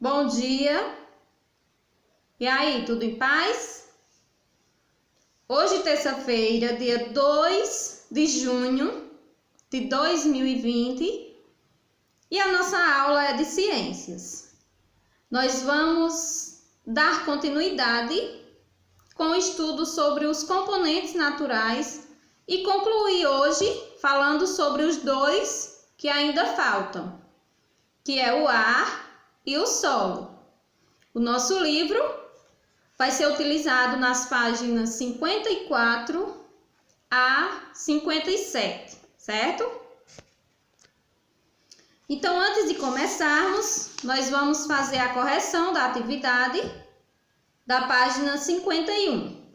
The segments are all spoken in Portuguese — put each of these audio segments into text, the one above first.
Bom dia! E aí, tudo em paz? Hoje, terça-feira, dia 2 de junho de 2020, e a nossa aula é de ciências. Nós vamos dar continuidade com o estudo sobre os componentes naturais e concluir hoje falando sobre os dois que ainda faltam, que é o ar e o solo. O nosso livro vai ser utilizado nas páginas 54 a 57, certo? Então, antes de começarmos, nós vamos fazer a correção da atividade da página 51.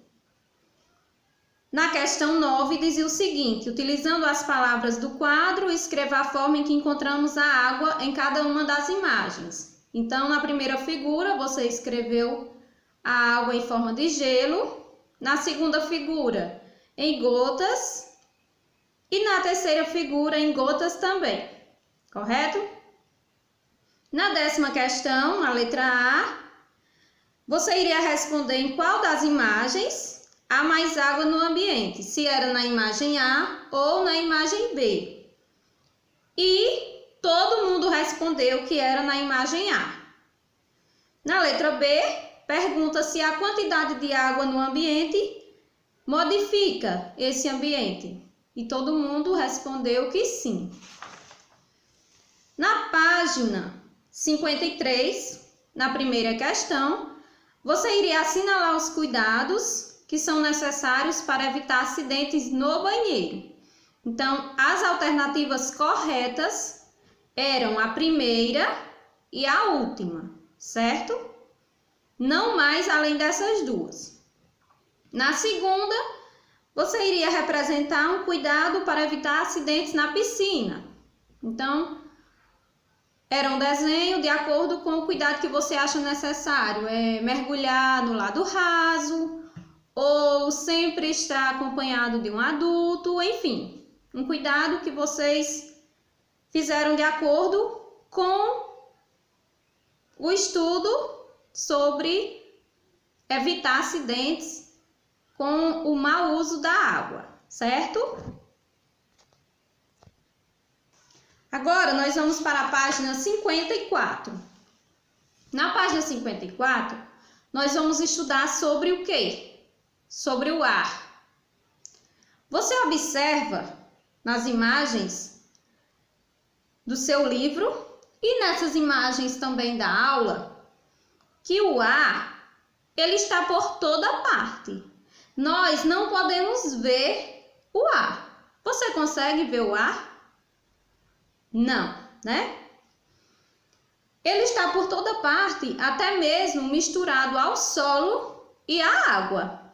Na questão 9, dizia o seguinte: utilizando as palavras do quadro, escreva a forma em que encontramos a água em cada uma das imagens. Então, na primeira figura, você escreveu a água em forma de gelo. Na segunda figura, em gotas. E na terceira figura, em gotas também. Correto? Na 10ª questão, na letra A, você iria responder em qual das imagens há mais água no ambiente, se era na imagem A ou na imagem B. E todo mundo respondeu que era na imagem A. Na letra B, pergunta se a quantidade de água no ambiente modifica esse ambiente. E todo mundo respondeu que sim. Na página 53, na primeira questão, você iria assinalar os cuidados que são necessários para evitar acidentes no banheiro. Então, as alternativas corretas eram a primeira e a última, certo? Não mais além dessas duas. Na segunda, você iria representar um cuidado para evitar acidentes na piscina. Então, era um desenho de acordo com o cuidado que você acha necessário. Mergulhar no lado raso, ou sempre estar acompanhado de um adulto, enfim. Um cuidado que vocês fizeram de acordo com o estudo sobre evitar acidentes com o mau uso da água, certo? Agora, nós vamos para a página 54. Na página 54, nós vamos estudar sobre o quê? Sobre o ar. Você observa nas imagens do seu livro e nessas imagens também da aula que o ar, ele está por toda parte. Nós não podemos ver o ar. Você consegue ver o ar? Não, né? Ele está por toda parte, até mesmo misturado ao solo e à água.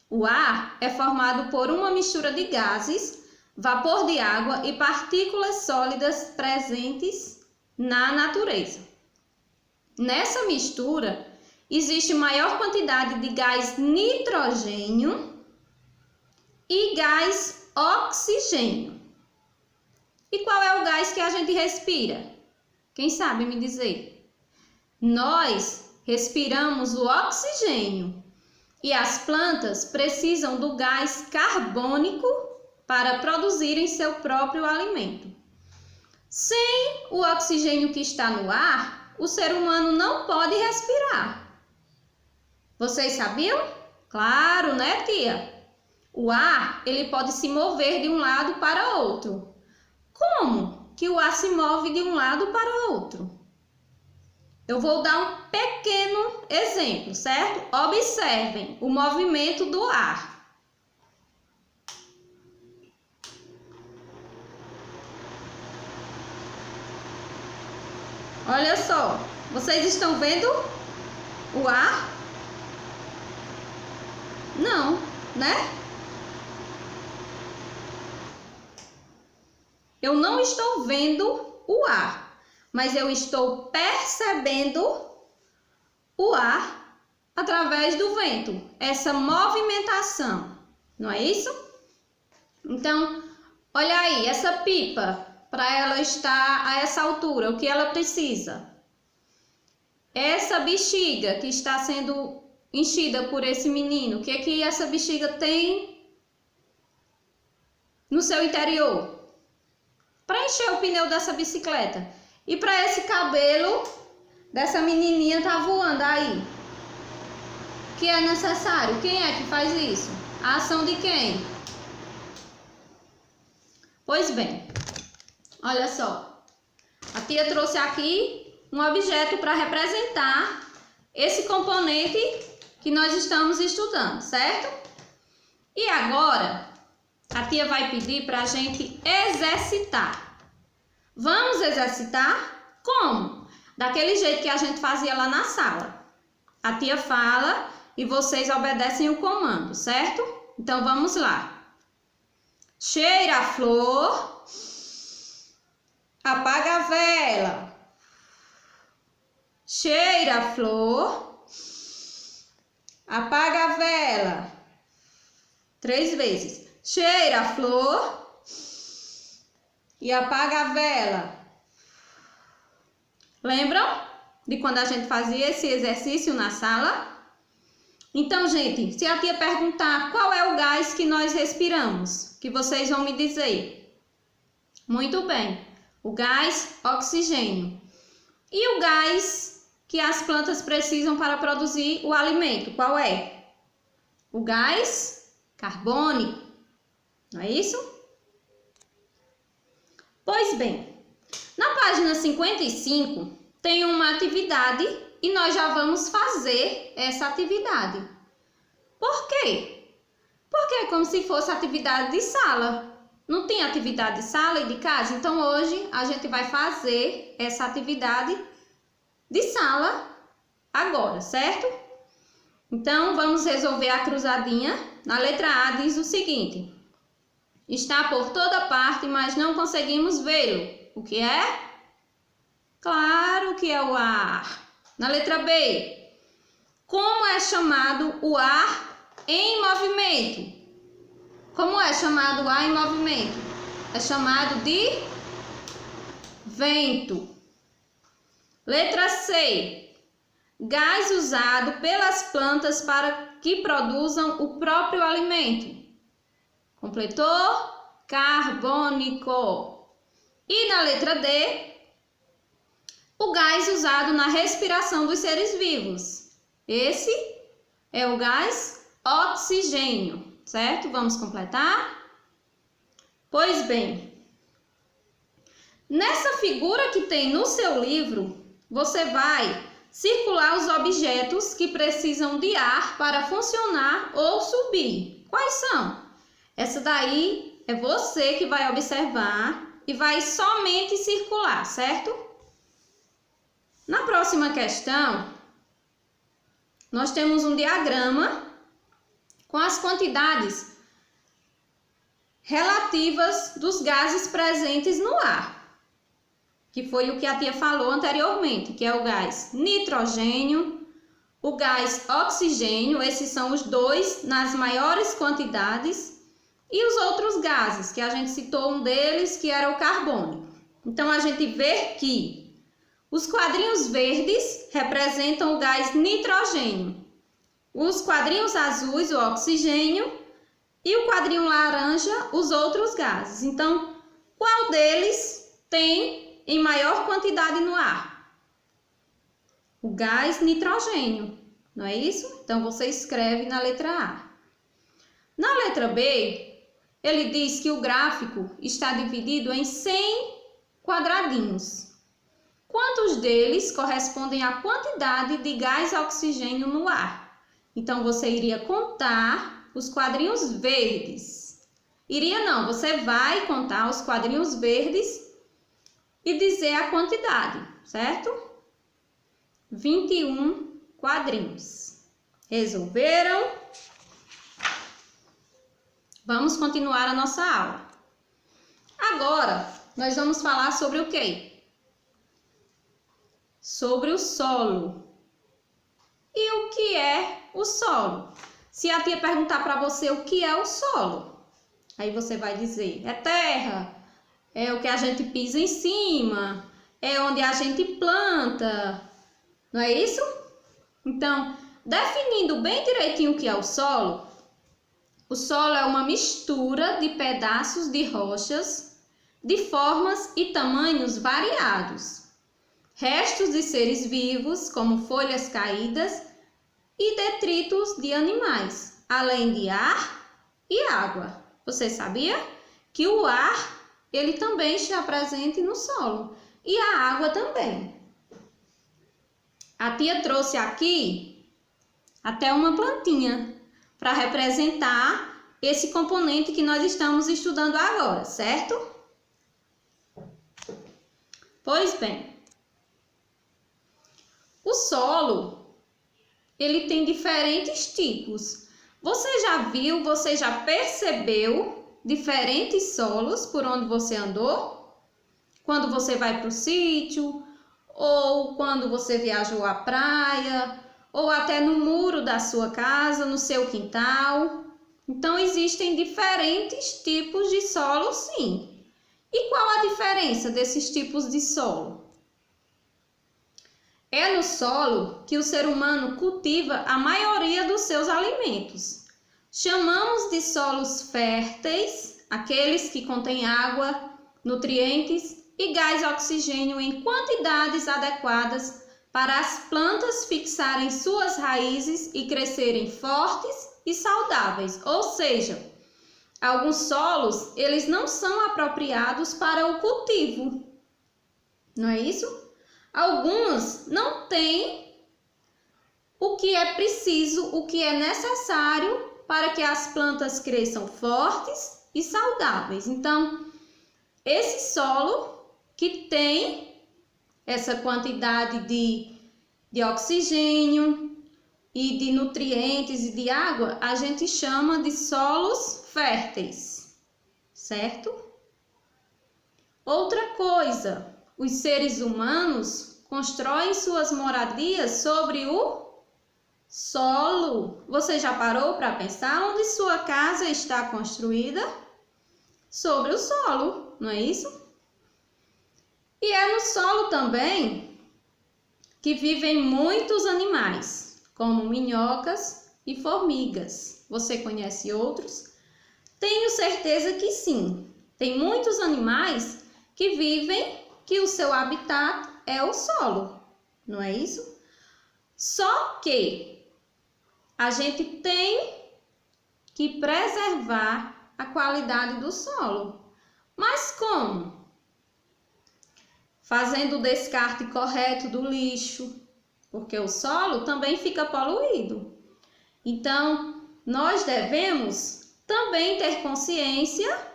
O ar é formado por uma mistura de gases, vapor de água e partículas sólidas presentes na natureza. Nessa mistura, existe maior quantidade de gás nitrogênio e gás oxigênio. E qual é o gás que a gente respira? Quem sabe me dizer? Nós respiramos o oxigênio e as plantas precisam do gás carbônico para produzirem seu próprio alimento. Sem o oxigênio que está no ar, o ser humano não pode respirar. Vocês sabiam? Claro, né, tia? O ar, ele pode se mover de um lado para outro. Como que o ar se move de um lado para outro? Eu vou dar um pequeno exemplo, certo? Observem o movimento do ar. Olha só, vocês estão vendo o ar? Não, né? Eu não estou vendo o ar, mas eu estou percebendo o ar através do vento, essa movimentação, não é isso? Então, olha aí, essa pipa, para ela estar a essa altura, o que ela precisa? essa bexiga que está sendo enchida por esse menino, o que é que essa bexiga tem no seu interior? Para encher o pneu dessa bicicleta. E para esse cabelo dessa menininha tá voando aí, que é necessário? Quem é que faz isso? A ação de quem? Pois bem, olha só. A tia trouxe aqui um objeto para representar esse componente que nós estamos estudando, certo? E agora, a tia vai pedir para a gente exercitar. Vamos exercitar como? Daquele jeito que a gente fazia lá na sala. A tia fala e vocês obedecem o comando, certo? Então vamos lá. Cheira a flor, apaga a vela. Cheira a flor, apaga a vela. 3 vezes. Cheira a flor e apaga a vela. Lembram de quando a gente fazia esse exercício na sala? Então, gente, se a tia perguntar qual é o gás que nós respiramos, que vocês vão me dizer? Muito bem, o gás oxigênio. E o gás que as plantas precisam para produzir o alimento, qual é? O gás carbônico, não é isso? Pois bem, na página 55 tem uma atividade e nós já vamos fazer essa atividade. Por quê? Porque é como se fosse atividade de sala. Não tem atividade de sala e de casa? Então hoje a gente vai fazer essa atividade de sala agora, certo? Então vamos resolver a cruzadinha. Na letra A diz o seguinte: está por toda parte, mas não conseguimos vê-lo. O que é? Claro que é o ar. Na letra B, como é chamado o ar em movimento? Como é chamado o ar em movimento? É chamado de vento. Letra C, gás usado pelas plantas para que produzam o próprio alimento. Completou? Carbônico. E na letra D, o gás usado na respiração dos seres vivos. Esse é o gás oxigênio, certo? Vamos completar? Pois bem, nessa figura que tem no seu livro, você vai circular os objetos que precisam de ar para funcionar ou subir. Quais são? Essa daí é você que vai observar e vai somente circular, certo? Na próxima questão, nós temos um diagrama com as quantidades relativas dos gases presentes no ar, que foi o que a tia falou anteriormente, que é o gás nitrogênio, o gás oxigênio, esses são os dois nas maiores quantidades, e os outros gases, que a gente citou um deles, que era o carbono. Então, a gente vê que os quadrinhos verdes representam o gás nitrogênio, os quadrinhos azuis, o oxigênio, e o quadrinho laranja, os outros gases. Então, qual deles tem em maior quantidade no ar? O gás nitrogênio, não é isso? Então, você escreve na letra A. Na letra B, ele diz que o gráfico está dividido em 100 quadradinhos. Quantos deles correspondem à quantidade de gás oxigênio no ar? Então, você iria contar os quadrinhos verdes. Iria não, você vai contar os quadrinhos verdes e dizer a quantidade, certo? 21 quadrinhos. Resolveram? Vamos continuar a nossa aula. Agora, nós vamos falar sobre o quê? Sobre o solo. E o que é o solo? Se a tia perguntar para você o que é o solo, aí você vai dizer, é terra, é o que a gente pisa em cima, é onde a gente planta, Não é isso? Então, definindo bem direitinho o que é o solo é uma mistura de pedaços de rochas de formas e tamanhos variados, restos de seres vivos, como folhas caídas, e detritos de animais, além de ar e água. Você sabia que o ar ele também está presente no solo e a água também. A tia trouxe aqui até uma plantinha para representar esse componente que nós estamos estudando agora, certo? Pois bem, o solo, ele tem diferentes tipos. Você já viu, você já percebeu diferentes solos por onde você andou? Quando você vai para o sítio, ou quando você viajou à praia, ou até no muro da sua casa, no seu quintal. Então, existem diferentes tipos de solo, sim. E qual a diferença desses tipos de solo? É no solo que o ser humano cultiva a maioria dos seus alimentos. Chamamos de solos férteis aqueles que contêm água, nutrientes e gás oxigênio em quantidades adequadas para as plantas fixarem suas raízes e crescerem fortes e saudáveis. Ou seja, alguns solos, eles não são apropriados para o cultivo. Não é isso? Alguns não têm o que é preciso, o que é necessário para que as plantas cresçam fortes e saudáveis. Então, esse solo que tem essa quantidade de oxigênio e de nutrientes e de água, a gente chama de solos férteis, certo? Outra coisa, os seres humanos constroem suas moradias sobre o solo. Você já parou para pensar onde sua casa está construída? Sobre o solo, não é isso? E é no solo também que vivem muitos animais, como minhocas e formigas. Você conhece outros? Tenho certeza que sim. Tem muitos animais que vivem, que o seu habitat é o solo, não é isso? Só que a gente tem que preservar a qualidade do solo. Mas como? Fazendo o descarte correto do lixo, porque o solo também fica poluído. Então, nós devemos também ter consciência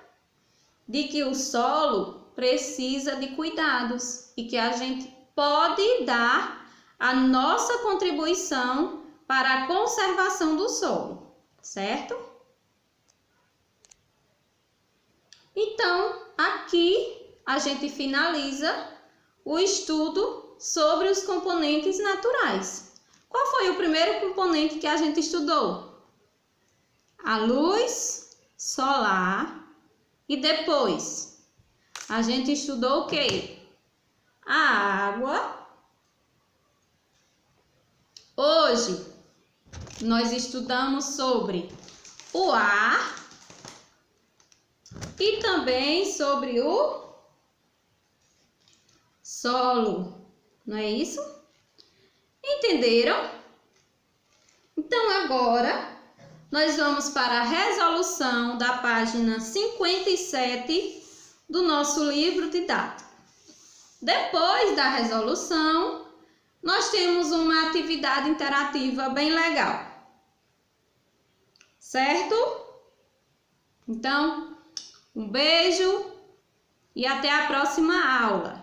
de que o solo precisa de cuidados e que a gente pode dar a nossa contribuição para a conservação do solo, certo? Então, aqui a gente finaliza o estudo sobre os componentes naturais. Qual foi o primeiro componente que a gente estudou? A luz solar. E depois, a gente estudou o quê? A água. Hoje, nós estudamos sobre o ar e também sobre o solo, não é isso? Entenderam? Então, agora, nós vamos para a resolução da página 57 do nosso livro didático. Depois da resolução, nós temos uma atividade interativa bem legal, certo? Então, um beijo e até a próxima aula.